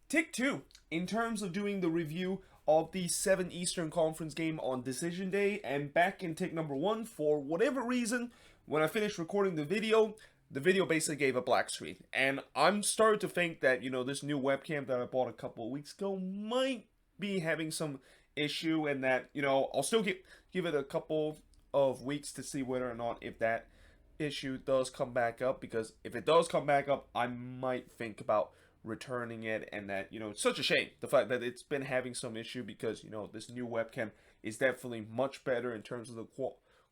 Take two in terms of doing the review of the 7 Eastern Conference game on Decision Day, and back in take number 1, for whatever reason, when I finished recording the video basically gave a black screen. And I'm starting to think that, this new webcam that I bought a couple of weeks ago might be having some issue, and that, I'll still give it a couple of weeks to see whether or not if that issue does come back up, because if it does come back up, I might think about returning it. And that, it's such a shame the fact that it's been having some issue, because this new webcam is definitely much better in terms of the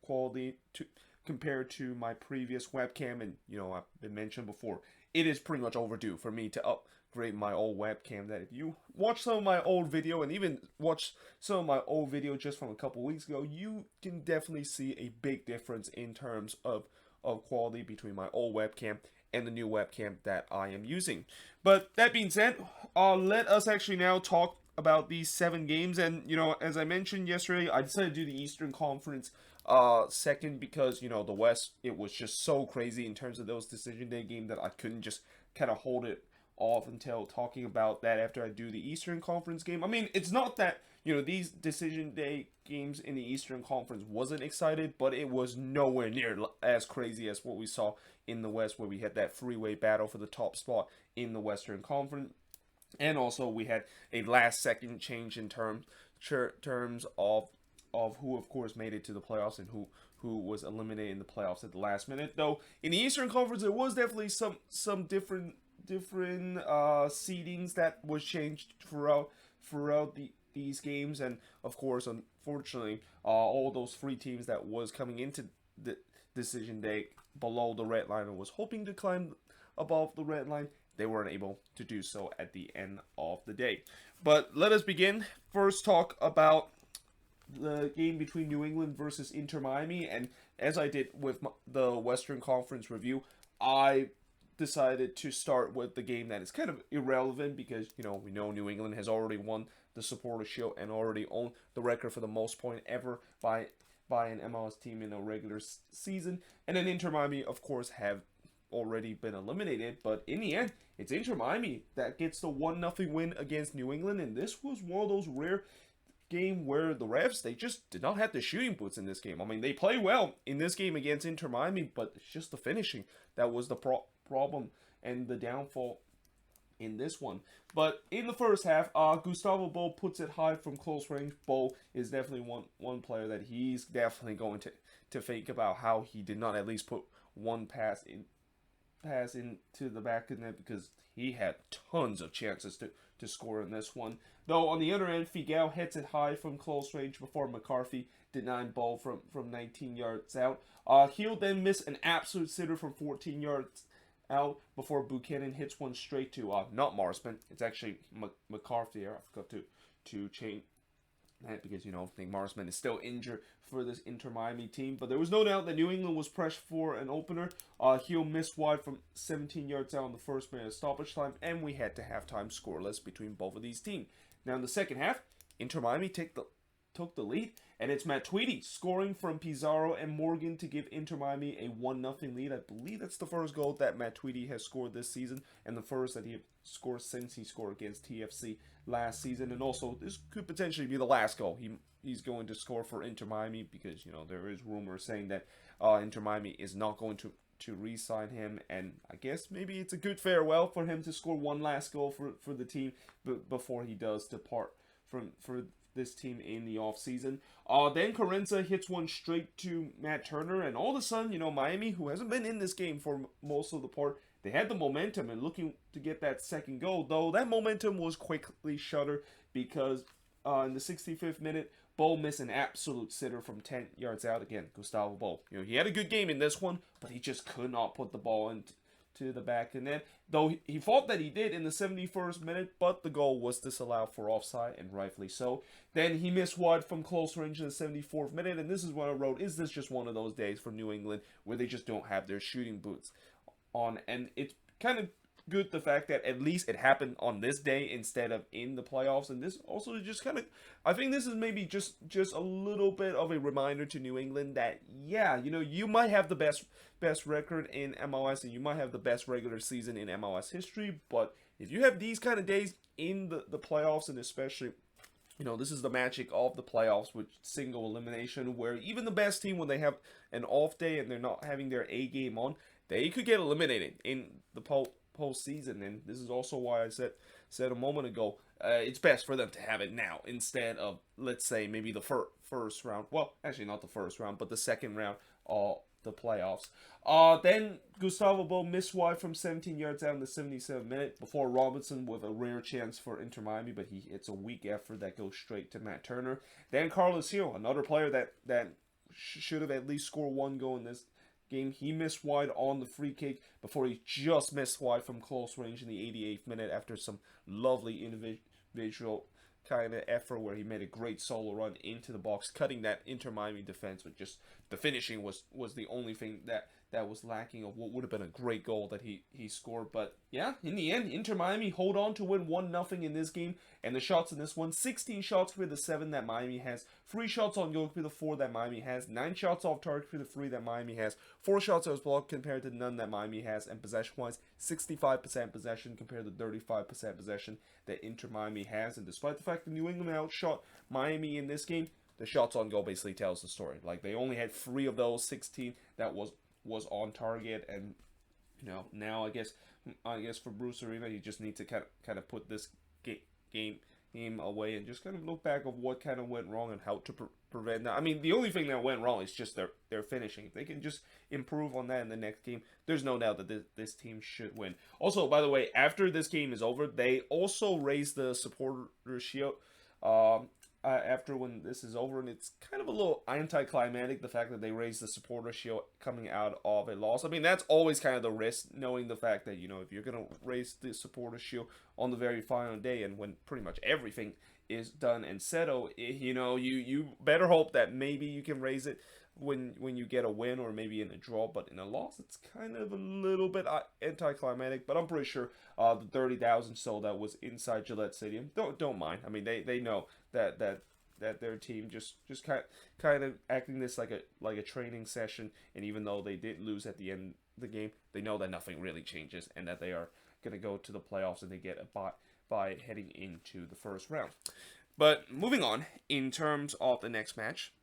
quality to compared to my previous webcam. And I've been mentioned before, it is pretty much overdue for me to upgrade my old webcam. That if you watch some of my old video, and even watch some of my old video just from a couple weeks ago, you can definitely see a big difference in terms of quality between my old webcam and the new webcam that I am using. But that being said, let us actually now talk about these 7 games. And as I mentioned yesterday, I decided to do the Eastern Conference second, because the West, it was just so crazy in terms of those decision day games that I couldn't just kind of hold it off until talking about that after I do the Eastern Conference game. I mean, it's not that these decision day games in the Eastern Conference wasn't excited, but it was nowhere near as crazy as what we saw in the West, where we had that freeway battle for the top spot in the Western Conference. And also we had a last second change in terms of who, of course, made it to the playoffs, and who was eliminated in the playoffs at the last minute. Though in the Eastern Conference, there was definitely some different seedings that was changed throughout these games. And of course, unfortunately, all those 3 teams that was coming into the decision day below the red line and was hoping to climb above the red line, they weren't able to do so at the end of the day. But let us begin. First, talk about the game between New England versus Inter Miami. And as I did with the Western Conference review, I decided to start with the game that is kind of irrelevant, because we know New England has already won the Supporters Shield and already owned the record for the most point ever by an MLS team in a regular season. And then Inter Miami, of course, have already been eliminated. But in the end, it's Inter Miami that gets the 1-0 win against New England. And this was one of those rare game where the refs, they just did not have the shooting boots in this game. I mean, they play well in this game against Inter Miami, but it's just the finishing that was the problem and the downfall in this one. But in the first half, Gustavo Bo puts it high from close range. Bo is definitely one player that he's definitely going to think about how he did not at least put one pass into the back of the net, because he had tons of chances to score in this one. Though on the other end, Figueroa hits it high from close range before McCarthy denied Ball from 19 yards out. He'll then miss an absolute sitter from 14 yards out before Buchanan hits one straight to not Marsman. It's actually McCarthy. I forgot to change that, because I think Marsman is still injured for this Inter Miami team. But there was no doubt that New England was pressed for an opener. He'll miss wide from 17 yards out in the first minute of stoppage time, and we had to halftime scoreless between both of these teams. Now in the second half, Inter Miami took the lead, and it's Matuidi scoring from Pizarro and Morgan to give Inter Miami a 1-0 lead. I believe that's the first goal that Matuidi has scored this season, and the first that he scored since he scored against TFC last season. And also, this could potentially be the last goal he's going to score for Inter Miami, because there is rumors saying that Inter Miami is not going to re-sign him, and I guess maybe it's a good farewell for him to score one last goal for the team before he does depart for this team in the offseason. Then Carranza hits one straight to Matt Turner, and all of a sudden, Miami, who hasn't been in this game for most of the part, they had the momentum and looking to get that second goal, though that momentum was quickly shuttered, because in the 65th minute, Bo missed an absolute sitter from 10 yards out. Again, Gustavo Bo. He had a good game in this one, but he just could not put the ball into the back of the net. Though he thought that he did in the 71st minute, but the goal was disallowed for offside, and rightfully so. Then he missed wide from close range in the 74th minute, and this is what I wrote: is this just one of those days for New England where they just don't have their shooting boots on? And it's kind of good the fact that at least it happened on this day instead of in the playoffs. And this also just kind of, I think this is maybe just a little bit of a reminder to New England that, yeah, you might have the best record in MLS, and you might have the best regular season in MLS history, but if you have these kind of days in the playoffs, and especially, this is the magic of the playoffs with single elimination, where even the best team, when they have an off day and they're not having their A game on, they could get eliminated in the postseason. And this is also why I said a moment ago, it's best for them to have it now instead of, let's say, maybe the first round. Well, actually not the first round, but the second round of the playoffs. Then Gustavo Bo missed wide from 17 yards out in the 77th minute before Robinson with a rare chance for Inter Miami, but it's a weak effort that goes straight to Matt Turner. Then Carlos Hill, another player that should have at least scored one goal in this game. He missed wide on the free kick before he just missed wide from close range in the 88th minute after some lovely individual kind of effort where he made a great solo run into the box, cutting that Inter Miami defense. But just the finishing was the only thing that was lacking of what would have been a great goal that he scored. But yeah, in the end, Inter Miami hold on to win 1-0 in this game. And the shots in this one, 16 shots for the 7 that Miami has, 3 shots on goal for the 4 that Miami has, 9 shots off target for the 3 that Miami has, 4 shots that was blocked compared to none that Miami has, and possession-wise, 65% possession compared to 35% possession that Inter Miami has. And despite the fact that New England outshot Miami in this game, the shots on goal basically tells the story. Like, they only had 3 of those 16 that was on target. And now I guess for Bruce Arena, he just needs to kind of put this game away and just kind of look back of what kind of went wrong and how to prevent that. I mean, the only thing that went wrong is just their finishing. If they can just improve on that in the next game, there's no doubt that this team should win. Also, by the way, after this game is over, they also raised the supporter shield after when this is over, and it's kind of a little anticlimactic, the fact that they raised the supporter shield coming out of a loss. I mean, that's always kind of the risk, knowing the fact that, if you're going to raise the supporter shield on the very final day and when pretty much everything is done and settled, you better hope that maybe you can raise it when you get a win or maybe in a draw. But in a loss, it's kind of a little bit anticlimactic. But I'm pretty sure the 30,000 sold that was inside Gillette Stadium don't mind. I mean, they know that their team just kind of acting this like a training session, and even though they did lose at the end of the game, they know that nothing really changes and that they are going to go to the playoffs and they get a bye by heading into the first round. But moving on, in terms of the next match,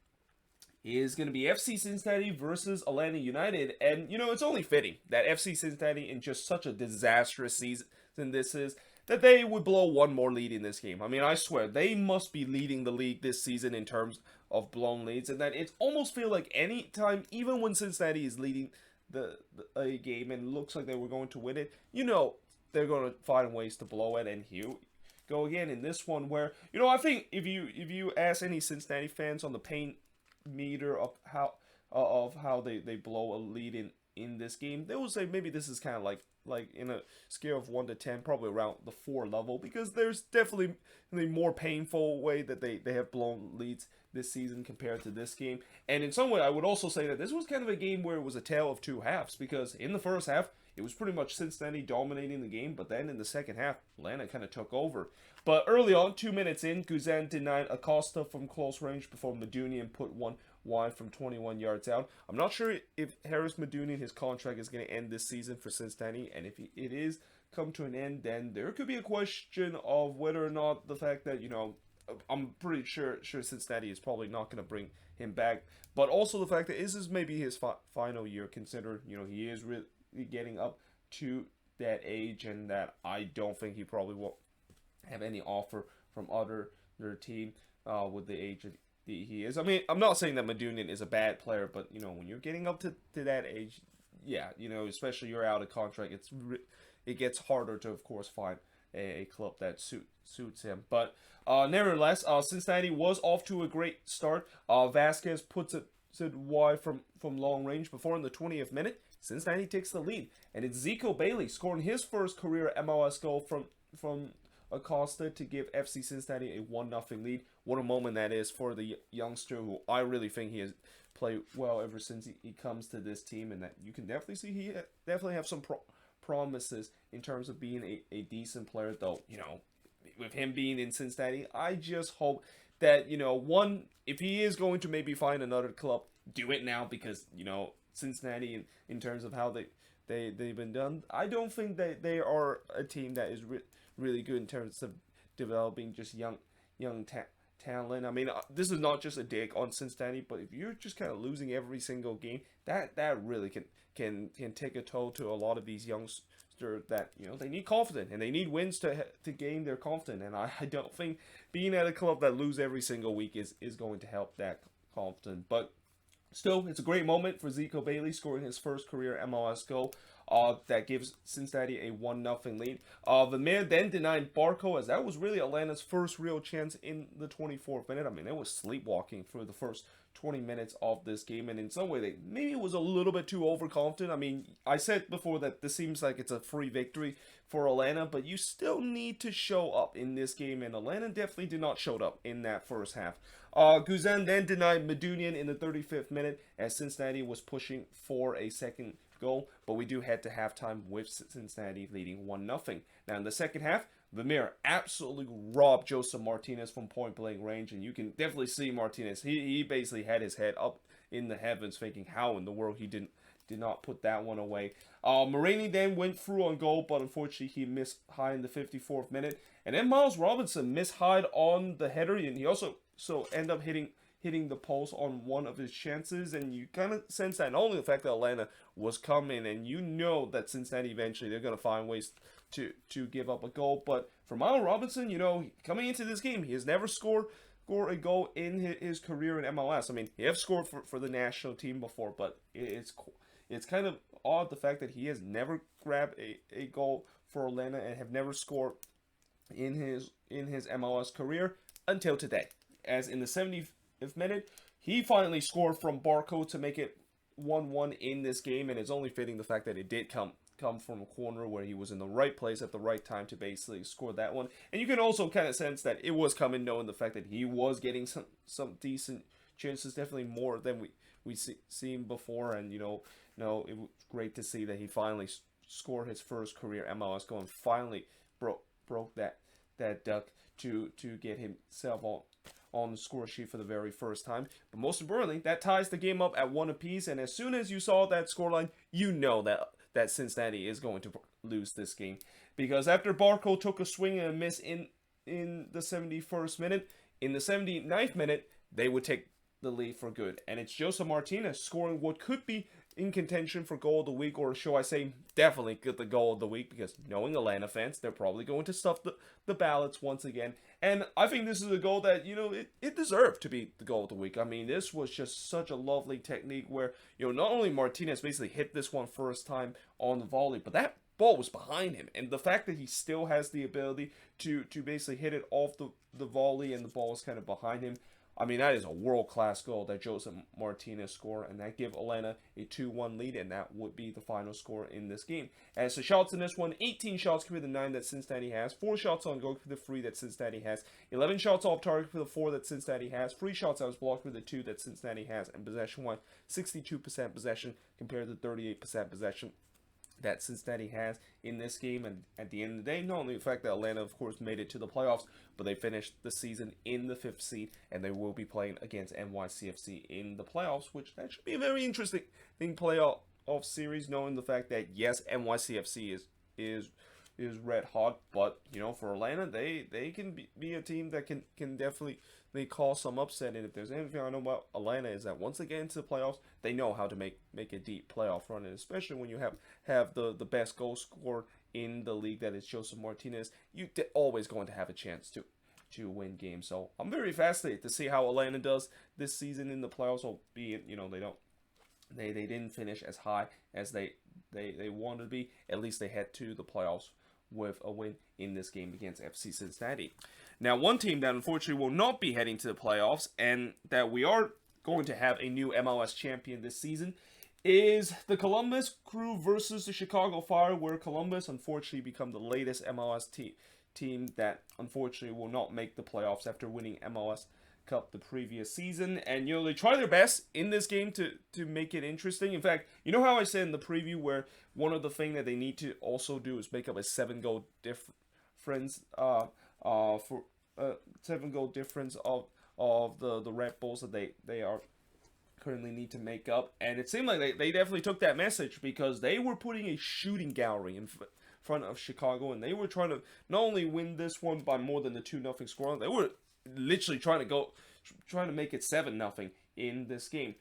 is going to be FC Cincinnati versus Atlanta United. And, it's only fitting that FC Cincinnati, in just such a disastrous season this is, that they would blow one more lead in this game. I mean, I swear, they must be leading the league this season in terms of blown leads, and that it almost feels like any time, even when Cincinnati is leading a game and looks like they were going to win it, they're going to find ways to blow it. And here go again in this one where, I think if you ask any Cincinnati fans on the pain meter of how they blow a lead in this game, they will say maybe this is kind of like in a scale of 1 to 10, probably around the 4 level, because there's definitely a more painful way that they have blown leads this season compared to this game. And in some way, I would also say that this was kind of a game where it was a tale of two halves, because in the first half, it was pretty much Cincinnati dominating the game, but then in the second half, Atlanta kind of took over. But early on, 2 minutes in, Guzan denied Acosta from close range before Medunian put one wide from 21 yards out. I'm not sure if Harris Medunian, his contract is going to end this season for Cincinnati, and if it is come to an end, then there could be a question of whether or not the fact that, I'm pretty sure Cincinnati is probably not going to bring him back, but also the fact that this is maybe his final year, considering, he is really getting up to that age, and that I don't think he probably won't have any offer from their team with the age that he is. I mean, I'm not saying that Medunian is a bad player, but when you're getting up to that age, yeah, especially you're out of contract, it gets harder to, of course, find a club that suits him. But nevertheless, Cincinnati was off to a great start. Vasquez puts it wide from long range before in the 20th minute. Cincinnati takes the lead, and it's Zico Bailey scoring his first career MLS goal from Acosta to give FC Cincinnati a 1-0 lead. What a moment that is for the youngster, who I really think he has played well ever since he comes to this team, and that you can definitely see he definitely have some promises in terms of being a decent player. Though, with him being in Cincinnati, I just hope that, one, if he is going to maybe find another club, do it now, because, Cincinnati, in terms of how they've been done. I don't think that they are a team that is really good in terms of developing just young talent. I mean, this is not just a dig on Cincinnati, but if you're just kind of losing every single game, that really can take a toll to a lot of these youngsters that they need confidence and they need wins to gain their confidence. And I don't think being at a club that lose every single week is going to help that confidence. But still, it's a great moment for Zico Bailey scoring his first career MLS goal. That gives Cincinnati a 1-0 lead. The mayor then denied Barco, as that was really Atlanta's first real chance in the 24th minute. I mean, it was sleepwalking for the first 20 minutes of this game, and in some way, they maybe was a little bit too overconfident. I mean, I said before that this seems like it's a free victory for Atlanta, but you still need to show up in this game, and Atlanta definitely did not show up in that first half. Guzan then denied Medunian in the 35th minute as Cincinnati was pushing for a second goal, but we do head to halftime with Cincinnati leading 1-0. Now in the second half, Vermeer absolutely robbed Joseph Martinez from point-blank range, and you can definitely see Martinez. He basically had his head up in the heavens thinking how in the world he did not put that one away. Marini then went through on goal, but unfortunately he missed high in the 54th minute. And then Miles Robinson missed high on the header, and he also ended up hitting the post on one of his chances, and you kind of sense that not only the fact that Atlanta was coming, and you know that Cincinnati eventually they're going to find ways to give up a goal, but for Miles Robinson, coming into this game, he has never scored a goal in his career in MLS. I mean, he has scored for the national team before, but it's kind of odd the fact that he has never grabbed a goal for Atlanta and have never scored in his MLS career until today, as in the 70th minute, he finally scored from Barco to make it 1-1 in this game, and it's only fitting the fact that it did come from a corner where he was in the right place at the right time to basically score that one. And you can also kind of sense that it was coming, knowing the fact that he was getting some decent chances, definitely more than we seen before. And it was great to see that he finally scored his first career MLS goal and finally broke that duck to get himself on the score sheet for the very first time. But most importantly, that ties the game up at 1 apiece, and as soon as you saw that scoreline, you know that Cincinnati is going to lose this game. Because after Barco took a swing and a miss in the 71st minute, in the 79th minute, they would take the lead for good. And it's Joseph Martinez scoring what could be in contention for goal of the week, or shall I say definitely get the goal of the week, because knowing Atlanta fans, they're probably going to stuff the ballots once again. And I think this is a goal that, it deserved to be the goal of the week. I mean, this was just such a lovely technique where, not only Martinez basically hit this one first time on the volley, but that ball was behind him. And the fact that he still has the ability to basically hit it off the volley and the ball is kind of behind him, I mean, that is a world-class goal that Joseph Martinez scored, and that give Atlanta a 2-1 lead, and that would be the final score in this game. As the shots in this one, 18 shots compared to the 9 that Cincinnati has, 4 shots on goal compared to the 3 that Cincinnati has, 11 shots off target compared to the 4 that Cincinnati has, 3 shots that was blocked compared to the 2 that Cincinnati has, and possession-wise, 62% possession compared to 38% possession that Cincinnati has in this game. And at the end of the day, not only the fact that Atlanta, of course, made it to the playoffs, but they finished the season in the 5th seed, and they will be playing against NYCFC in the playoffs, which that should be a very interesting playoff series, knowing the fact that, yes, NYCFC is red hot, but, for Atlanta, they can be a team that can definitely cause some upset. And if there's anything I know about Atlanta is that once they get into the playoffs, they know how to make a deep playoff run, and especially when you have the best goal scorer in the league, that is Joseph Martinez, you're always going to have a chance to win games. So I'm very fascinated to see how Atlanta does this season in the playoffs, albeit, they didn't finish as high as they wanted to be. At least they head to the playoffs with a win in this game against FC Cincinnati. Now, one team that unfortunately will not be heading to the playoffs, and that we are going to have a new MLS champion this season, is the Columbus Crew versus the Chicago Fire, where Columbus unfortunately become the latest MLS team that unfortunately will not make the playoffs after winning MLS Cup the previous season. And they try their best in this game to make it interesting. In fact, how I said in the preview where one of the things that they need to also do is make up a 7-goal difference of the Redbulls that they are currently need to make up. And it seemed like they definitely took that message, because they were putting a shooting gallery in front of Chicago, and they were trying to not only win this one by more than the 2-0 score, they were literally trying to make it 7-0 in this game.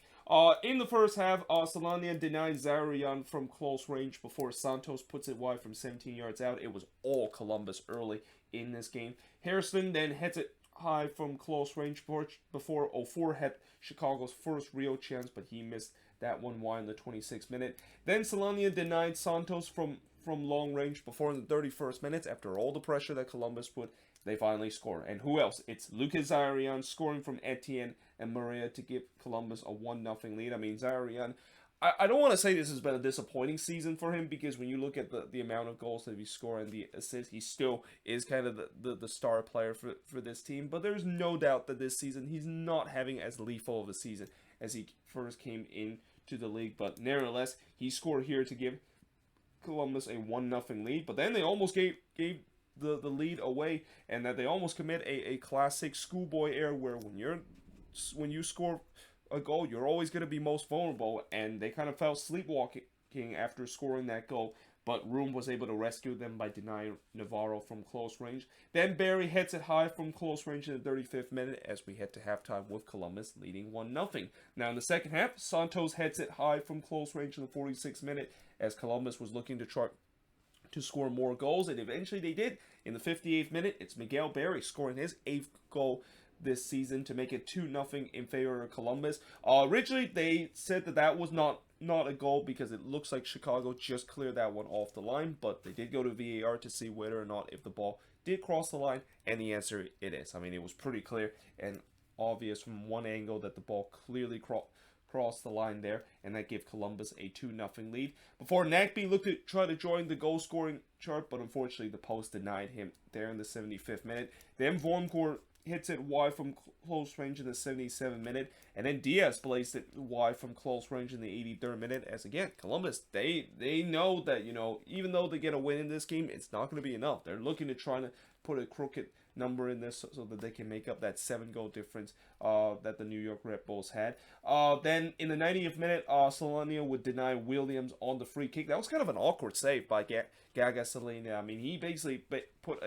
In the first half, Solania denied Zarian from close range before Santos puts it wide from 17 yards out. It was all Columbus early in this game. Harrison then hits it high from close range before 04 had Chicago's first real chance, but he missed that one wide in the 26th minute. Then Solania denied Santos from long range before in the 31st minute. After all the pressure that Columbus put, they finally score. And who else? It's Lucas Zarian scoring from Etienne and Maria to give Columbus a 1-0 lead. I mean, Zarian, I don't want to say this has been a disappointing season for him, because when you look at the amount of goals that he scored and the assists, he still is kind of the star player for this team. But there's no doubt that this season he's not having as lethal of a season as he first came into the league. But nevertheless, he scored here to give Columbus a 1-0 lead. But then they almost gave the lead away, and that they almost commit a classic schoolboy error where when you score a goal, you're always going to be most vulnerable, and they kind of felt sleepwalking after scoring that goal. But Room was able to rescue them by denying Navarro from close range. Then Barry hits it high from close range in the 35th minute as we head to halftime with Columbus leading 1-0. Now in the second half, Santos hits it high from close range in the 46th minute as Columbus was looking to try to score more goals, and eventually they did. In the 58th minute, it's Miguel Barry scoring his 8th goal this season to make it 2-0 in favor of Columbus. Originally, they said that was not a goal because it looks like Chicago just cleared that one off the line, but they did go to VAR to see whether or not if the ball did cross the line, and the answer, it is. I mean, it was pretty clear and obvious from one angle that the ball clearly crossed the line there, and that gave Columbus a 2-0 lead. Before Nycfc looked to try to join the goal scoring chart, but unfortunately the post denied him there in the 75th minute. Then Vormgård hits it wide from close range in the 77th minute, and then Diaz blazed it wide from close range in the 83rd minute. As again, Columbus, they know that, even though they get a win in this game, it's not going to be enough. They're looking to try to put a crooked number in this so that they can make up that 7-goal difference that the New York Redbulls had. Then in the 90th minute, Solania would deny Williams on the free kick. That was kind of an awkward save by Gaga Solania. I mean, he basically put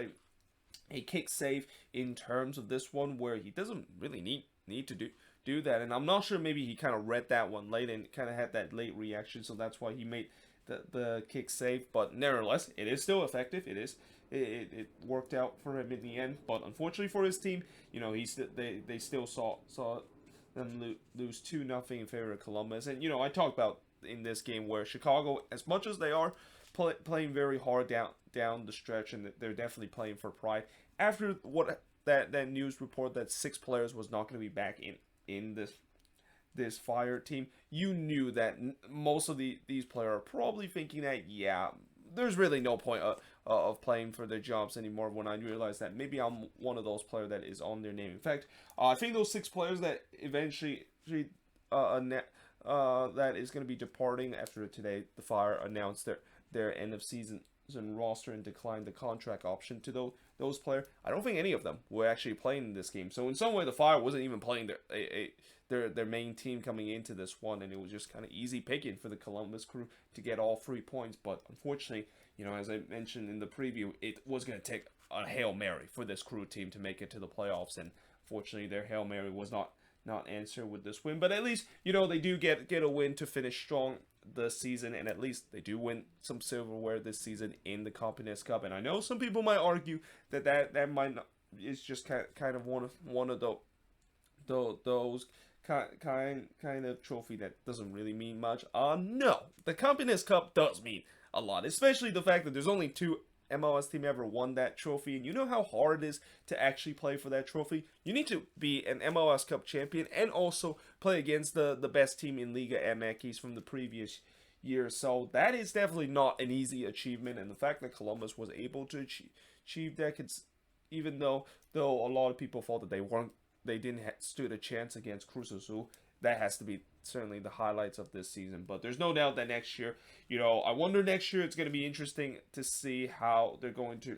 a kick save in terms of this one where he doesn't really need to do that, and I'm not sure, maybe he kind of read that one late and kind of had that late reaction, so that's why he made the kick save. But nevertheless, it is still effective. It worked out for him in the end, but unfortunately for his team, they still saw them lose 2-0 in favor of Columbus. And I talked about in this game where Chicago, as much as they are playing very hard down the stretch, and they're definitely playing for pride. After that news report that 6 players was not going to be back in this Fire team, you knew that most of these players are probably thinking that, there's really no point of playing for their jobs anymore, when I realized that maybe I'm one of those players that is on their name. In fact, I think those 6 players that eventually that is going to be departing after today, the Fire announced their end of season roster and declined the contract option to those players. I don't think any of them were actually playing in this game. So in some way, the Fire wasn't even playing their main team coming into this one, and it was just kind of easy picking for the Columbus crew to get all 3 points. But unfortunately, as I mentioned in the preview, it was going to take a Hail Mary for this crew team to make it to the playoffs, and fortunately their Hail Mary was not answered with this win. But at least, they do get a win to finish strong the season, and at least they do win some silverware this season in the Campeones Cup. And I know some people might argue that might not, is just kind of one of those kind of trophy that doesn't really mean much. No, the Campeones Cup does mean a lot, especially the fact that there's only 2 MLS team ever won that trophy, and you know how hard it is to actually play for that trophy. You need to be an MLS Cup champion and also play against the best team in Liga MX from the previous year. So that is definitely not an easy achievement, and the fact that Columbus was able to achieve that, even though a lot of people thought that they didn't stood a chance against Cruz Azul, that has to be certainly the highlights of this season. But there's no doubt that next year, I wonder next year, it's going to be interesting to see how they're going to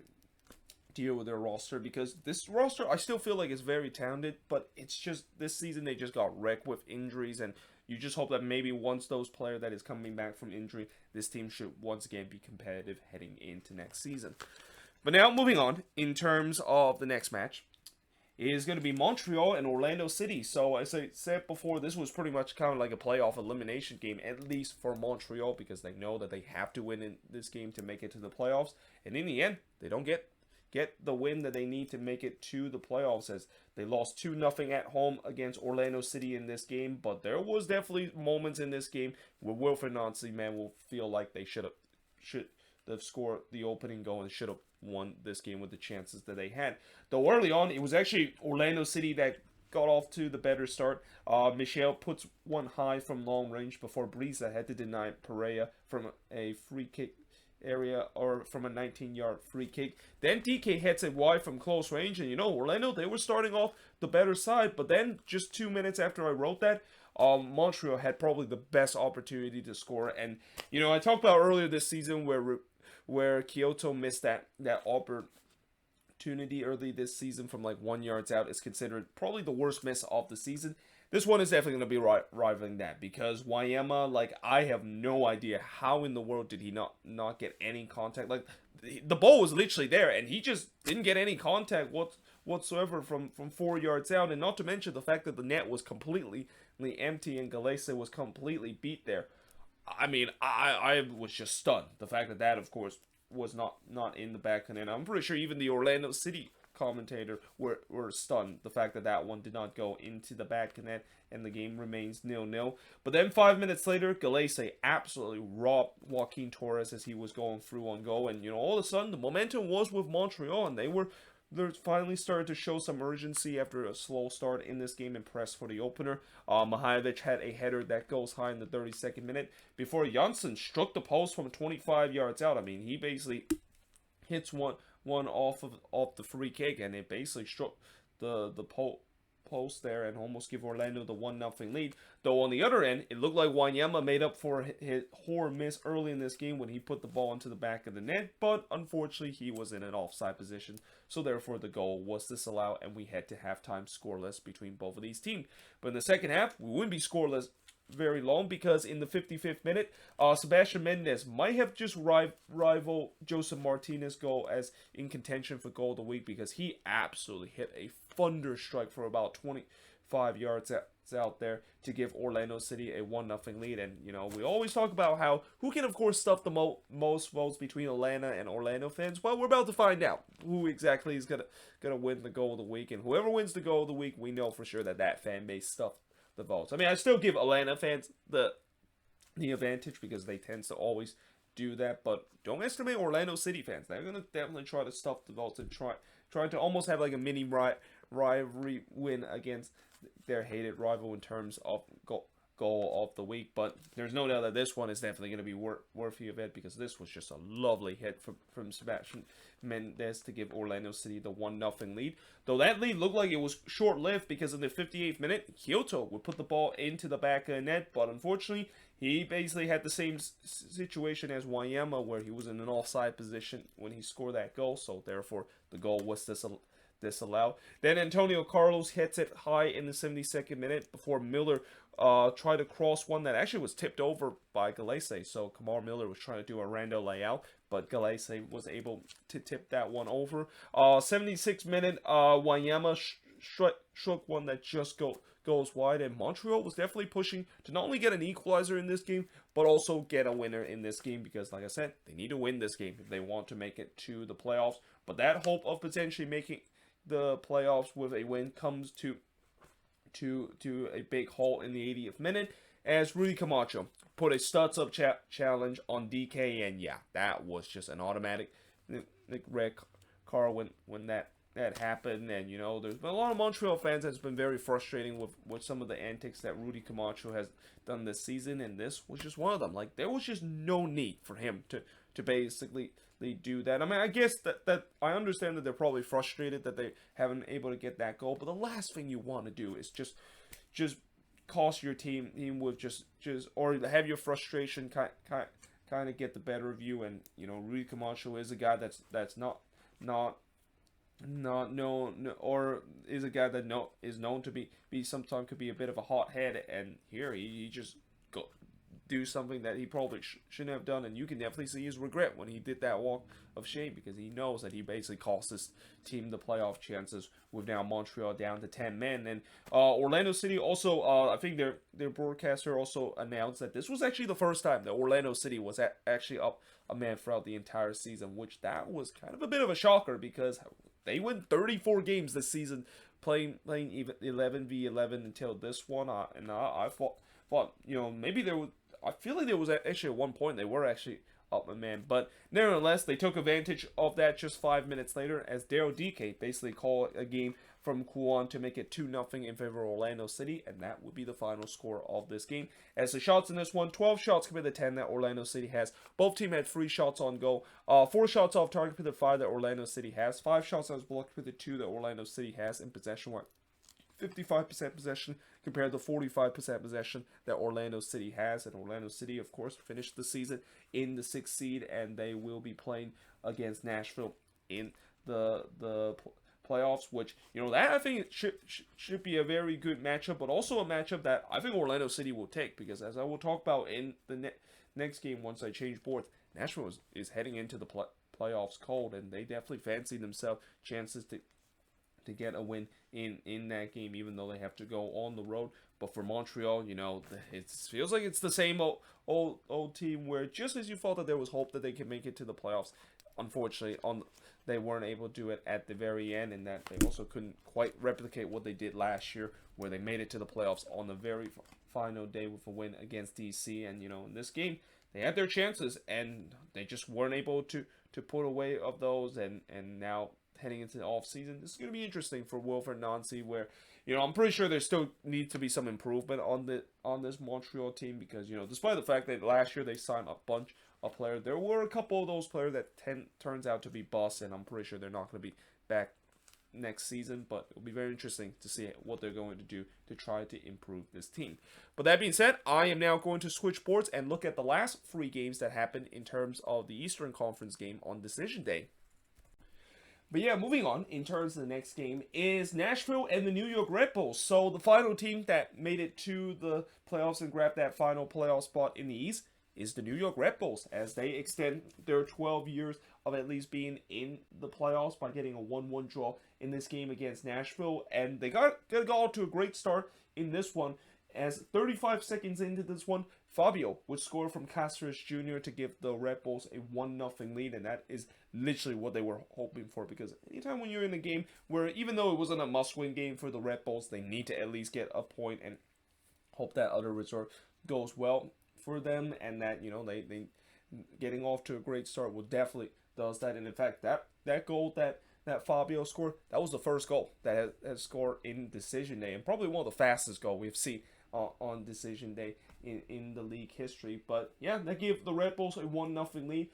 deal with their roster, because this roster I still feel like is very talented, but it's just this season they just got wrecked with injuries, and you just hope that maybe once those player that is coming back from injury, this team should once again be competitive heading into next season. But now moving on, in terms of the next match, is going to be Montreal and Orlando City. So as I said before, this was pretty much kind of like a playoff elimination game, at least for Montreal, because they know that they have to win in this game to make it to the playoffs. And in the end, they don't get the win that they need to make it to the playoffs, as they lost 2-0 at home against Orlando City in this game. But there was definitely moments in this game where Wilfred Nancy, man, will feel like they should have scored the opening goal and should have won this game with the chances that they had. Though early on, it was actually Orlando City that got off to the better start. Michel puts one high from long range before Brisa had to deny Pereira from a free kick area, or from a 19-yard free kick. Then DK hits it wide from close range, and Orlando, they were starting off the better side, but then just 2 minutes after I wrote that, Montreal had probably the best opportunity to score. And I talked about earlier this season where Kyoto missed that opportunity early this season from like 1 yard out. Is considered probably the worst miss of the season. This one is definitely going to be rivaling that, because Wanyama, like, I have no idea how in the world did he not get any contact. Like, the ball was literally there, and he just didn't get any contact whatsoever from 4 yards out. And not to mention the fact that the net was completely empty and Galese was completely beat there. I mean, I was just stunned. The fact that of course, was not in the back of the net. I'm pretty sure even the Orlando City commentator were stunned. The fact that one did not go into the back of the net, and the game remains 0-0. But then 5 minutes later, Galese absolutely robbed Joaquin Torres as he was going through on goal. And, all of a sudden, the momentum was with Montreal, and they finally started to show some urgency after a slow start in this game and press for the opener. Mihajlovic had a header that goes high in the 32nd minute before Janssen struck the post from 25 yards out. I mean, he basically hits one off the free kick, and it basically struck the post there and almost give Orlando the 1-0 lead. Though on the other end, it looked like Wanyama made up for his horror miss early in this game when he put the ball into the back of the net, but unfortunately he was in an offside position, so therefore the goal was disallowed, and we head to halftime scoreless between both of these teams. But in the second half, we wouldn't be scoreless very long, because in the 55th minute, Sebastian Mendez might have just rival Joseph Martinez goal as in contention for goal of the week, because he absolutely hit a thunder strike for about 25 yards out there to give Orlando City a 1-0 lead. And we always talk about who can of course stuff the most votes between Atlanta and Orlando fans. Well, we're about to find out who exactly is gonna win the goal of the week, and whoever wins the goal of the week, we know for sure that fan base stuffed the votes. I mean, I still give Atlanta fans the advantage, because they tend to always do that, but don't estimate Orlando City fans. They're gonna definitely try to stuff the votes and try to almost have like a mini rivalry win against their hated rival in terms of goal of the week. But there's no doubt that this one is definitely going to be worthy of it, because this was just a lovely hit from Sebastian Mendez to give Orlando City the 1-0 lead. Though that lead looked like it was short-lived, because in the 58th minute, Kyoto would put the ball into the back of the net, but unfortunately, he basically had the same situation as Wanyama, where he was in an offside position when he scored that goal, so therefore the goal was disallowed. Then Antonio Carlos hits it high in the 72nd minute before Miller tried to cross one that actually was tipped over by Galese. So Kamar Miller was trying to do a rando layout, but Galese was able to tip that one over. 76th minute, Wanyama struck one that just goes wide, and Montreal was definitely pushing to not only get an equalizer in this game, but also get a winner in this game, because like I said, they need to win this game if they want to make it to the playoffs. But that hope of potentially making the playoffs with a win comes to a big halt in the 80th minute, as Rudy Camacho put a studs up challenge on DK, and yeah, that was just an automatic red card when that happened. And there's been a lot of Montreal fans that's been very frustrating with some of the antics that Rudy Camacho has done this season, and this was just one of them. Like, there was just no need for him to basically do that. I mean, I guess that I understand that they're probably frustrated that they haven't been able to get that goal, but the last thing you want to do is just cost your team with just or have your frustration kind of get the better of you. And Rudy Camacho is a guy that's not not known, or is a guy that is known to be sometimes could be a bit of a hothead, and here he just go do something that he probably shouldn't have done, and you can definitely see his regret when he did that walk of shame, because he knows that he basically cost his team the playoff chances with now Montreal down to 10 men. And Orlando City also, I think their broadcaster also announced that this was actually the first time that Orlando City was actually up a man throughout the entire season, which that was kind of a bit of a shocker, because they win 34 games this season, playing even 11v11 until this one. I thought maybe there was. I feel like there was actually at one point they were actually up a man, but nevertheless they took advantage of that just 5 minutes later, as Daryl DK basically called a game from Kuan to make it 2-0 in favor of Orlando City, and that would be the final score of this game. As the shots in this one, 12 shots compared to 10 that Orlando City has. Both teams had 3 shots on goal, 4 shots off target compared to 5 that Orlando City has, 5 shots that was blocked compared to 2 that Orlando City has in possession. 55% possession compared to 45% possession that Orlando City has. And Orlando City, of course, finished the season in the 6th seed, and they will be playing against Nashville in the playoffs, which, that I think it should be a very good matchup, but also a matchup that I think Orlando City will take, because as I will talk about in the next game once I change boards, Nashville is heading into the playoffs cold, and they definitely fancy themselves chances to get a win in that game, even though they have to go on the road. But for Montreal, it feels like it's the same old team, where just as you thought that there was hope that they could make it to the playoffs, unfortunately they weren't able to do it at the very end, and that they also couldn't quite replicate what they did last year, where they made it to the playoffs on the very final day with a win against DC. And in this game they had their chances, and they just weren't able to put away of those. And now heading into the off season, this is going to be interesting for Wilfred Nancy, where I'm pretty sure there still needs to be some improvement on this Montreal team, because despite the fact that last year they signed a bunch of players, there were a couple of those players that turns out to be busts, and I'm pretty sure they're not going to be back next season. But it'll be very interesting to see what they're going to do to try to improve this team. But that being said, I am now going to switch boards and look at the last 3 games that happened in terms of the Eastern Conference game on decision day. But yeah, moving on, in terms of the next game, is Nashville and the New York Redbulls. So the final team that made it to the playoffs and grabbed that final playoff spot in the East is the New York Redbulls, as they extend their 12 years of at least being in the playoffs by getting a 1-1 draw in this game against Nashville. And they got off to a great start in this one, as 35 seconds into this one, Fabio would score from Cáceres Jr. to give the Red Bulls a 1-0 lead, and that is literally what they were hoping for, because anytime when you're in a game where, even though it wasn't a must-win game for the Red Bulls, they need to at least get a point and hope that other resort goes well for them, and that, they getting off to a great start will definitely does that. And in fact, that goal that Fabio scored, that was the first goal that has scored in decision day, and probably one of the fastest goals we've seen on decision day in the league history. But yeah, that gave the Red Bulls a 1-0 lead.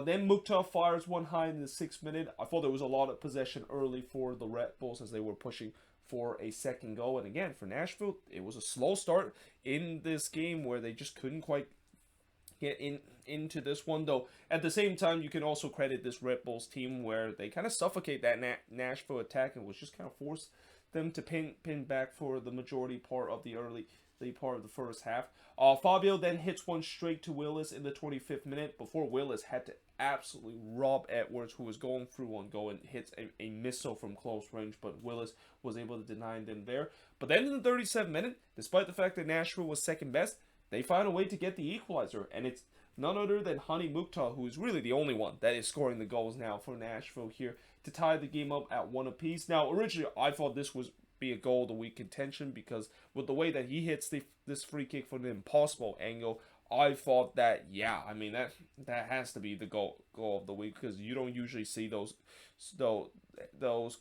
Then Mukhtar fires one high in the 6th minute. I thought there was a lot of possession early for the Red Bulls as they were pushing for a second goal. And again, for Nashville, it was a slow start in this game, where they just couldn't quite get into this one. Though at the same time, you can also credit this Red Bulls team, where they kind of suffocate that Nashville attack, and was just kind of forced them to pin back for the majority part of the part of the first half. Fabio then hits one straight to Willis in the 25th minute, before Willis had to absolutely rob Edwards, who was going through on goal, and hits a missile from close range, but Willis was able to deny them there. But then in the 37th minute, despite the fact that Nashville was second best, they find a way to get the equalizer, and it's none other than Hani Mukhtar, who is really the only one that is scoring the goals now for Nashville here to tie the game up at 1 apiece. Now, originally, I thought this was be a goal of the week contention, because with the way that he hits this free kick from an impossible angle, I thought that, that has to be the goal of the week, because you don't usually see those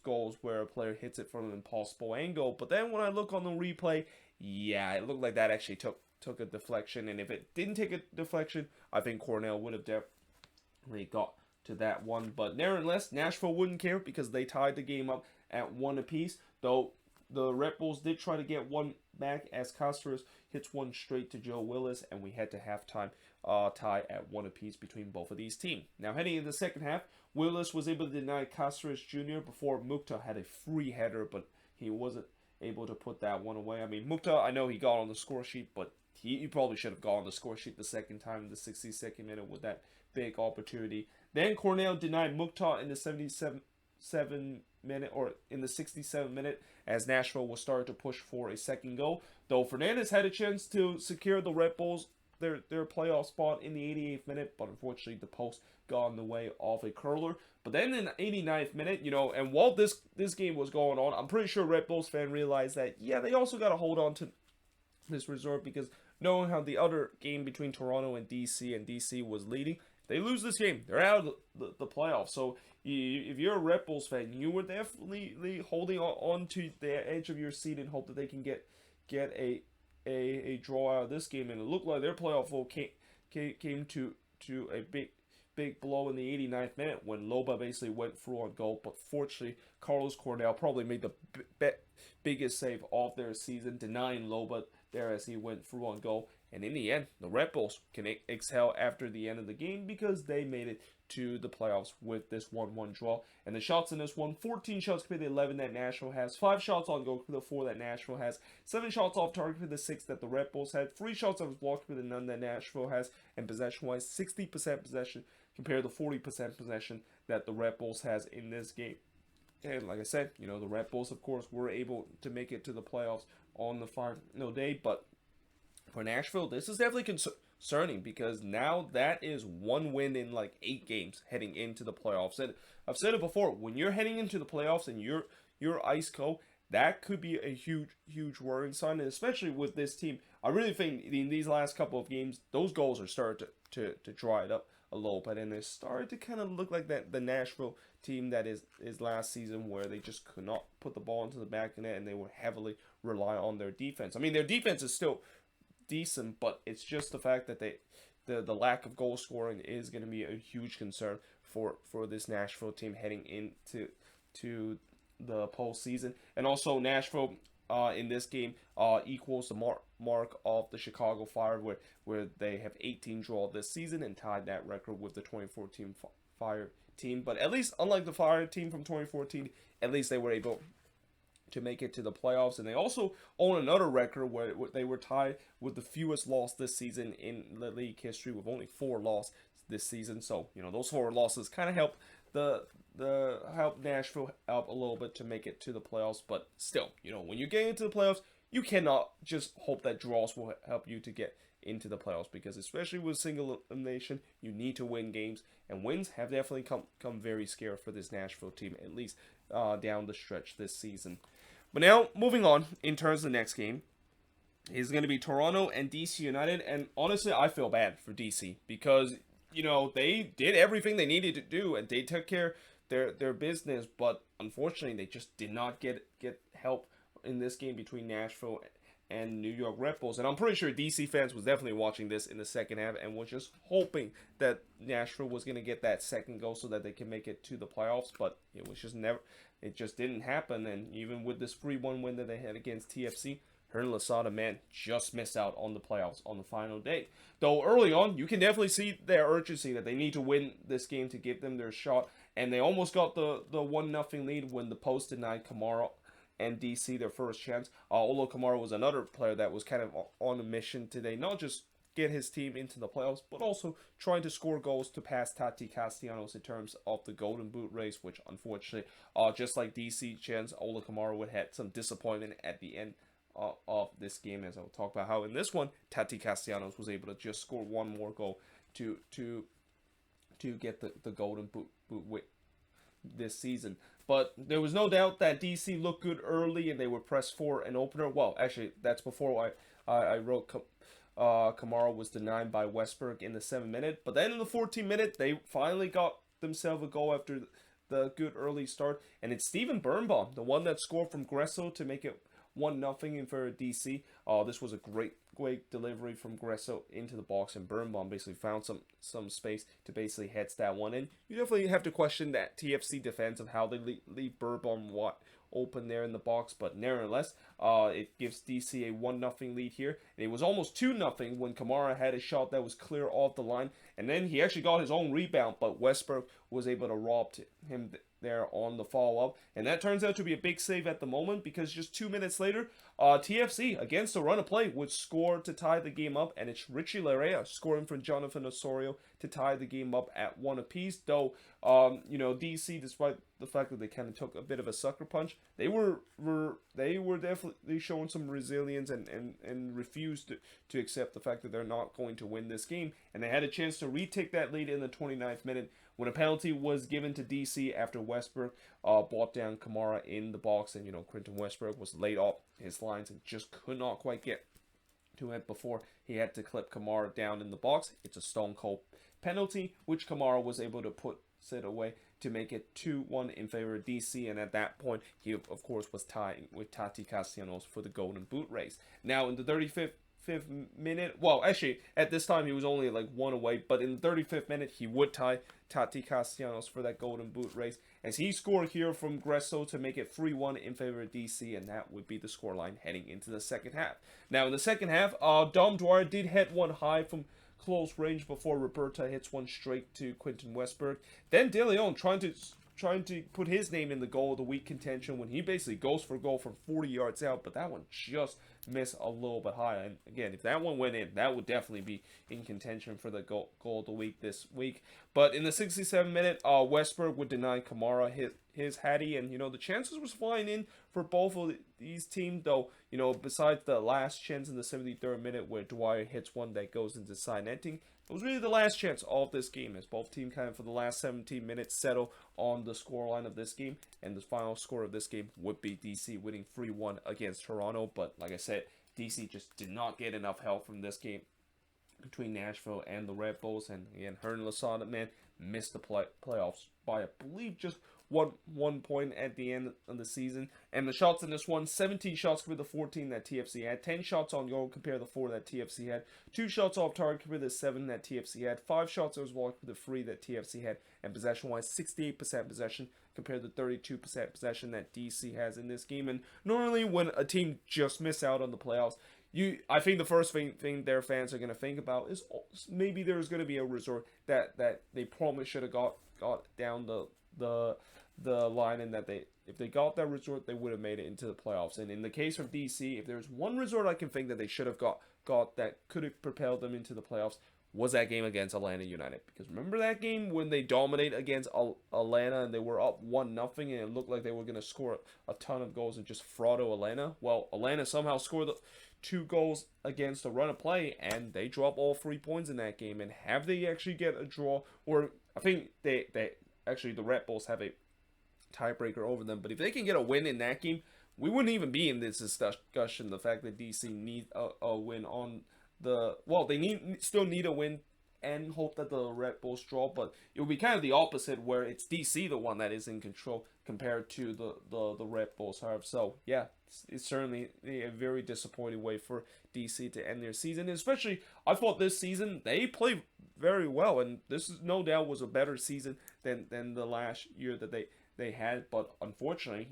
goals where a player hits it from an impossible angle. But then when I look on the replay, it looked like that actually took a deflection, and if it didn't take a deflection, I think Cornell would have definitely got to that one. But nevertheless, Nashville wouldn't care, because they tied the game up at 1 apiece, though. the Red Bulls did try to get one back as Cáceres hits one straight to Joe Willis, and we head to halftime tie at 1 apiece between both of these teams. Now heading into the second half, Willis was able to deny Cáceres Jr. before Mukta had a free header, but he wasn't able to put that one away. I mean, Mukta, I know he got on the score sheet, but he probably should have got on the score sheet the second time in the 62nd minute with that big opportunity. Then Cornell denied Mukta in the 67th minute as Nashville was starting to push for a second goal. Though Fernandez had a chance to secure the Red Bulls their playoff spot in the 88th minute, but unfortunately the post got in the way of a curler. But then in the 89th minute, and while this game was going on, I'm pretty sure Red Bulls fan realized that, yeah, they also got to hold on to this result, because knowing how the other game between Toronto and DC was leading, if they lose this game, they're out of the playoffs. So if you're a Red Bulls fan, you were definitely holding on to the edge of your seat and hope that they can get a draw out of this game. And it looked like their playoff vote came to a big blow in the 89th minute when Loba basically went through on goal. But fortunately, Carlos Cornell probably made the biggest save of their season, denying Loba there as he went through on goal. And in the end, the Red Bulls can exhale after the end of the game because they made it to the playoffs with this 1-1 draw. And the shots in this one, 14 shots compared to the 11 that Nashville has, 5 shots on goal compared to the 4 that Nashville has, 7 shots off target compared to the 6 that the Red Bulls had, 3 shots that was blocked compared to none that Nashville has, and possession-wise, 60% possession compared to 40% possession that the Red Bulls has in this game. And like I said, the Red Bulls, of course, were able to make it to the playoffs on the final day. But for Nashville, this is definitely concerning because now that is 1 win in like 8 games heading into the playoffs. And I've said it before, when you're heading into the playoffs and you're ice cold, that could be a huge worrying sign. And especially with this team, I really think in these last couple of games, those goals are starting to dry it up a little bit, and it started to kind of look like that the Nashville team that is last season, where they just could not put the ball into the back of the net and they would heavily rely on their defense. I mean, their defense is still decent, but it's just the fact that the lack of goal scoring is going to be a huge concern for this Nashville team heading into the postseason. And also Nashville in this game equals the mark of the Chicago Fire, where they have 18 draw this season and tied that record with the 2014 Fire team. But at least, unlike the Fire team from 2014, at least they were able to make it to the playoffs. And they also own another record where they were tied with the fewest loss this season in the league history, with only 4 losses this season. So those 4 losses kind of help help Nashville out a little bit to make it to the playoffs. But still, when you get into the playoffs, you cannot just hope that draws will help you to get into the playoffs, because especially with single elimination, you need to win games, and wins have definitely come very scarce for this Nashville team, at least down the stretch this season. But now, moving on, in terms of the next game, is going to be Toronto and DC United. And honestly, I feel bad for DC because they did everything they needed to do and they took care of their business, but unfortunately they just did not get help in this game between Nashville and New York Red Bulls. And I'm pretty sure DC fans was definitely watching this in the second half and was just hoping that Nashville was going to get that second goal so that they can make it to the playoffs, but it just didn't happen. And even with this 3-1 win that they had against TFC, Hernan Losada, man, just missed out on the playoffs on the final day. Though early on, you can definitely see their urgency that they need to win this game to give them their shot. And they almost got the 1-0 lead when the post denied Kamara and DC their first chance. Olo Kamara was another player that was kind of on a mission today, not just get his team into the playoffs, but also trying to score goals to pass Tati Castellanos in terms of the Golden Boot race, which unfortunately, just like DC chance, Olo Kamara would have some disappointment at the end of this game, as I'll talk about how in this one, Tati Castellanos was able to just score one more goal to get the Golden Boot this season. But there was no doubt that DC looked good early and they were pressed for an opener. Well, actually, that's before I wrote Kamara was denied by Westberg in the 7th minute. But then in the 14th minute, they finally got themselves a goal after the good early start. And it's Steven Birnbaum, the one that scored from Gresso to make it 1-0 in favor of DC. This was a great delivery from Gresso into the box, and Birnbaum basically found some space to basically heads that one in. You definitely have to question that TFC defense of how they leave Birnbaum open there in the box, but nevertheless, it gives DC a 1-0 lead here. And it was almost 2-0 when Kamara had a shot that was clear off the line, and then he actually got his own rebound, but Westberg was able to rob him there on the follow-up, and that turns out to be a big save at the moment, because just 2 minutes later, TFC, against the run of play, would score to tie the game up, and it's Richie Larea scoring for Jonathan Osorio to tie the game up at 1 apiece. Though, DC, despite the fact that they kind of took a bit of a sucker punch, they were definitely showing some resilience and refused to accept the fact that they're not going to win this game, and they had a chance to retake that lead in the 29th minute when a penalty was given to DC after Westberg brought down Kamara in the box, and Quentin Westberg was laid off his lines and just could not quite get to it before he had to clip Kamara down in the box. It's a stone cold penalty, which Kamara was able to put it away to make it 2-1 in favor of DC, and at that point, he of course was tying with Tati Castellanos for the Golden Boot race. Now in the 35th minute, well, actually at this time he was only like 1 away, but in the 35th minute he would tie Tati Castellanos for that Golden Boot race, as he scored here from Gresso to make it 3-1 in favor of DC, and that would be the scoreline heading into the second half. Now in the second half, Dom Dwyer did hit one high from close range before Roberta hits one straight to Quentin Westberg. Then De Leon trying to put his name in the goal of the week contention when he basically goes for goal from 40 yards out, but that one just missed a little bit high. And again, if that one went in, that would definitely be in contention for the goal of the week this week. But in the 67th minute, Westberg would deny Kamara his Hattie, and the chances was flying in for both of these teams, though besides the last chance in the 73rd minute where Dwyer hits one that goes into side netting, it was really the last chance of this game, as both teams kind of for the last 17 minutes settle on the scoreline of this game, and the final score of this game would be DC winning 3-1 against Toronto. But like I said, DC just did not get enough help from this game between Nashville and the Redbulls, and again, Hernan Losada, man, missed the playoffs by, I believe, just one point at the end of the season. And the shots in this one, 17 shots for the 14 that TFC had, 10 shots on goal compared to the 4 that TFC had, 2 shots off target compared to the 7 that TFC had, 5 shots that was blocked for the 3 that TFC had, and possession-wise, 68% possession compared to 32% possession that DC has in this game. And normally when a team just miss out on the playoffs, I think the first thing their fans are going to think about is maybe there's going to be a resort that they probably should have got down the line, and that if they got that resort, they would have made it into the playoffs. And in the case of DC, if there's one resort I can think that they should have got that could have propelled them into the playoffs, was that game against Atlanta United. Because remember that game when they dominate against Atlanta and they were up 1-0 and it looked like they were going to score a ton of goals and just throttle Atlanta? Well, Atlanta somehow scored 2 goals against a run of play, and they drop all 3 points in that game. And have they actually get a draw? Or I think they actually, the Redbulls have a tiebreaker over them. But if they can get a win in that game, we wouldn't even be in this discussion. The fact that DC needs a win on the... Well, they still need a win and hope that the Redbulls draw, but it would be kind of the opposite, where it's DC the one that is in control compared to the Redbulls have. So yeah, it's certainly a very disappointing way for DC to end their season. And especially, I thought this season they played very well, and this is no doubt was a better season than the last year that they had. But unfortunately,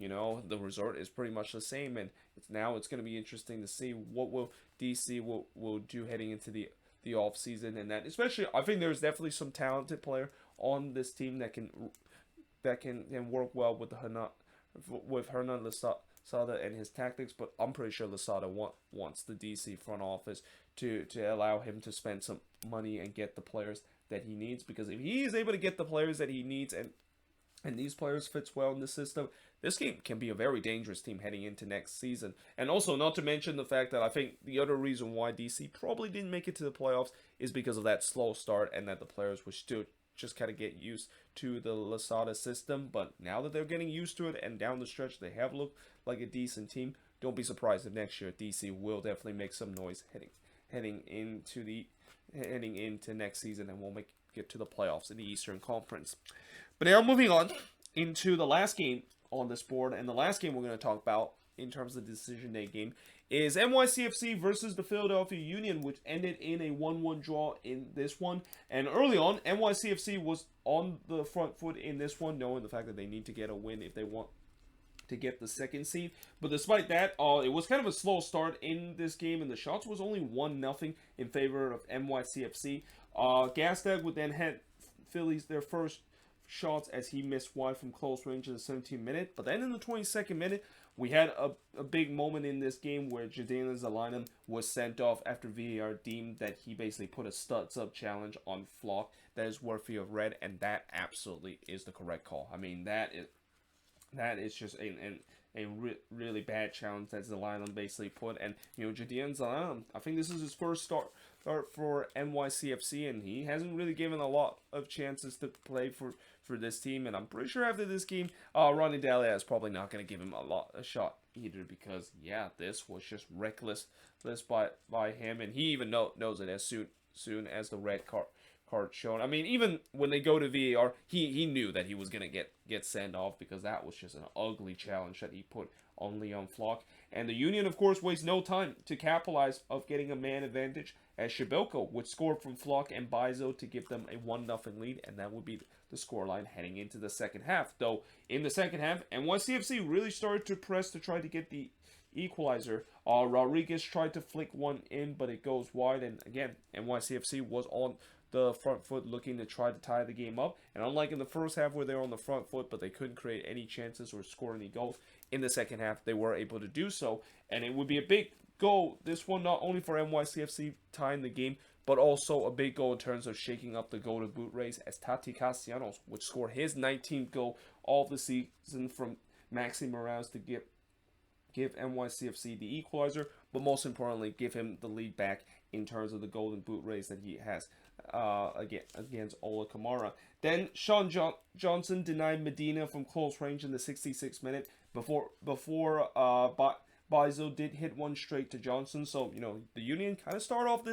the result is pretty much the same, and it's going to be interesting to see what will DC will do heading into the off season. And that, especially, I think there's definitely some talented player on this team that can work well with Hernan Losada and his tactics. But I'm pretty sure Losada wants the DC front office to allow him to spend some money and get the players that he needs, because if he is able to get the players that he needs and these players fits well in the system, this game can be a very dangerous team heading into next season. And also, not to mention the fact that I think the other reason why DC probably didn't make it to the playoffs is because of that slow start, and that the players were still just kind of get used to the Losada system. But now that they're getting used to it, and down the stretch they have looked like a decent team, don't be surprised if next year DC will definitely make some noise heading into next season, and will get to the playoffs in the Eastern Conference. But now moving on into the last game on this board, and the last game we're going to talk about in terms of the decision day game is NYCFC versus the Philadelphia Union, which ended in a 1-1 draw in this one. And early on, NYCFC was on the front foot in this one, knowing the fact that they need to get a win if they want to get the second seed. But despite that, it was kind of a slow start in this game, and the shots was only 1-0 in favor of NYCFC. Gastag would then head Phillies their first shots as he missed wide from close range in the 17th minute. But then in the 22nd minute, we had a big moment in this game where Jadon Zalainen was sent off after VAR deemed that he basically put a studs-up challenge on Flock that is worthy of red, and that absolutely is the correct call. I mean, that is just a really bad challenge that Zalainen basically put. And, you know, Jadon Zalainen, I think this is his first start for NYCFC, and he hasn't really given a lot of chances to play for this team. And I'm pretty sure after this game, Ronnie Dalia is probably not going to give him a shot either, because, yeah, this was just reckless by him, and he even knows it as soon as the red card shown. I mean, even when they go to VAR, he knew that he was going to get sent off, because that was just an ugly challenge that he put on Leon Flock. And the Union, of course, wastes no time to capitalize of getting a man advantage, as Shibelko would score from Flock and Bizo to give them a 1-0 lead, and that would be the scoreline heading into the second half. Though, in the second half, NYCFC really started to press to try to get the equalizer. Rodriguez tried to flick one in, but it goes wide, and again, NYCFC was on the front foot looking to try to tie the game up. And unlike in the first half where they were on the front foot but they couldn't create any chances or score any goals, in the second half they were able to do so. And it would be a big goal, this one, not only for NYCFC tying the game, but also a big goal in terms of shaking up the golden boot race, as Tati Castellanos would score his 19th goal of the season from Maxi Morales to give NYCFC the equalizer, but most importantly, give him the lead back in terms of the golden boot race that he has against Ola Kamara. Then Sean Johnson denied Medina from close range in the 66th minute before Bizo did hit one straight to Johnson. So, you know, the Union kind of started off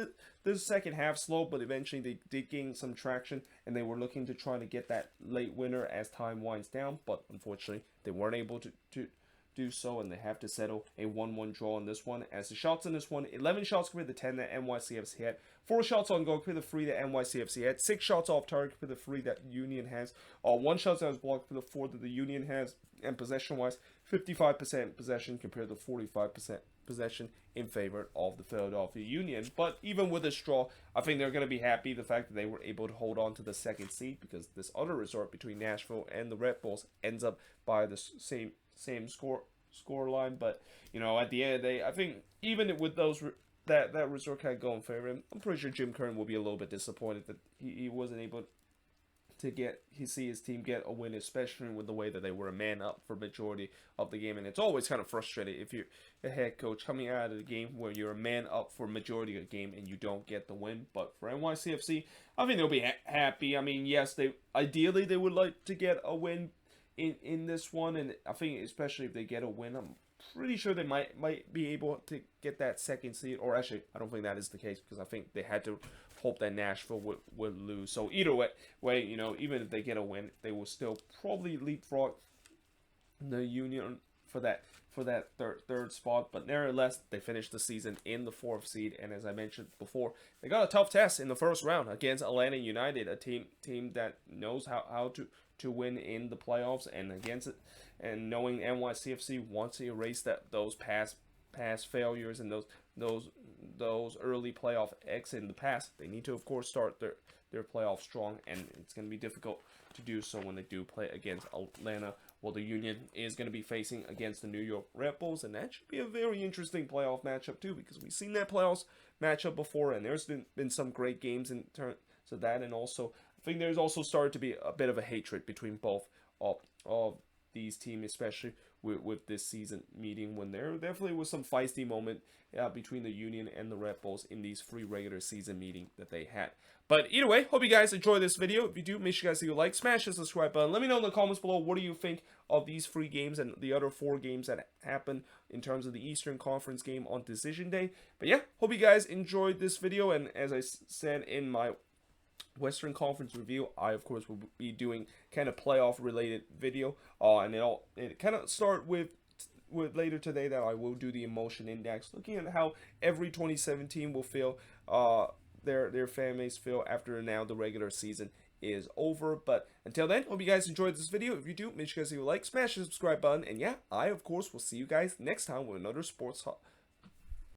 the second half slow, but eventually they did gain some traction, and they were looking to try to get that late winner as time winds down, but unfortunately they weren't able to do so, and they have to settle a 1-1 draw in this one. As the shots in this one, 11 shots compared to 10 that NYCFC had, 4 shots on goal compared to 3 that NYCFC had, 6 shots off target compared to 3 that Union has, 1 shot that was blocked compared to 4 that the Union has, and possession-wise, 55% possession compared to 45% possession in favor of the Philadelphia Union. But even with this draw, I think they're going to be happy the fact that they were able to hold on to the second seed, because this other resort between Nashville and the Redbulls ends up by the same score line. But, you know, at the end of the day, I think even with those that resort kind of going in favor, I'm pretty sure Jim Curran will be a little bit disappointed that he wasn't able to see his team get a win, especially with the way that they were a man up for majority of the game. And it's always kind of frustrating if you're a head coach coming out of the game where you're a man up for majority of the game and you don't get the win. But for NYCFC, I think they'll be happy. I mean, yes, ideally they would like to get a win in this one, and I think especially if they get a win, I'm pretty sure they might be able to get that second seed. Or actually, I don't think that is the case, because I think they had to hope that Nashville would lose. So either way, you know, even if they get a win, they will still probably leapfrog the Union for that third spot. But nevertheless, they finished the season in the 4th seed, and as I mentioned before, they got a tough test in the first round against Atlanta United, a team that knows how to win in the playoffs, and against it, and knowing NYCFC wants to erase those past failures and those early playoff exits in the past, they need to, of course, start their playoff strong, and it's going to be difficult to do so when they do play against Atlanta. Well, the Union is going to be facing against the New York Redbulls, and that should be a very interesting playoff matchup too, because we've seen that playoffs matchup before, and there's been some great games in terms of that. And also, I think there's also started to be a bit of a hatred between both of these teams, especially with this season meeting, when there definitely was some feisty moment between the Union and the Redbulls in these 3 regular season meetings that they had. But either way, hope you guys enjoyed this video. If you do, make sure you guys leave a like, smash the subscribe button. Let me know in the comments below, what do you think of these 3 games and the other 4 games that happened in terms of the Eastern Conference game on Decision Day. But yeah, hope you guys enjoyed this video, and as I said in my Western Conference review, I of course will be doing kind of playoff related video, and it kind of start with later today that I will do the emotion index, looking at how every 2017 will feel, their fan base feel after now the regular season is over. But until then, hope you guys enjoyed this video. If you do, make sure you guys leave a like, smash the subscribe button, and yeah, I of course will see you guys next time with another sports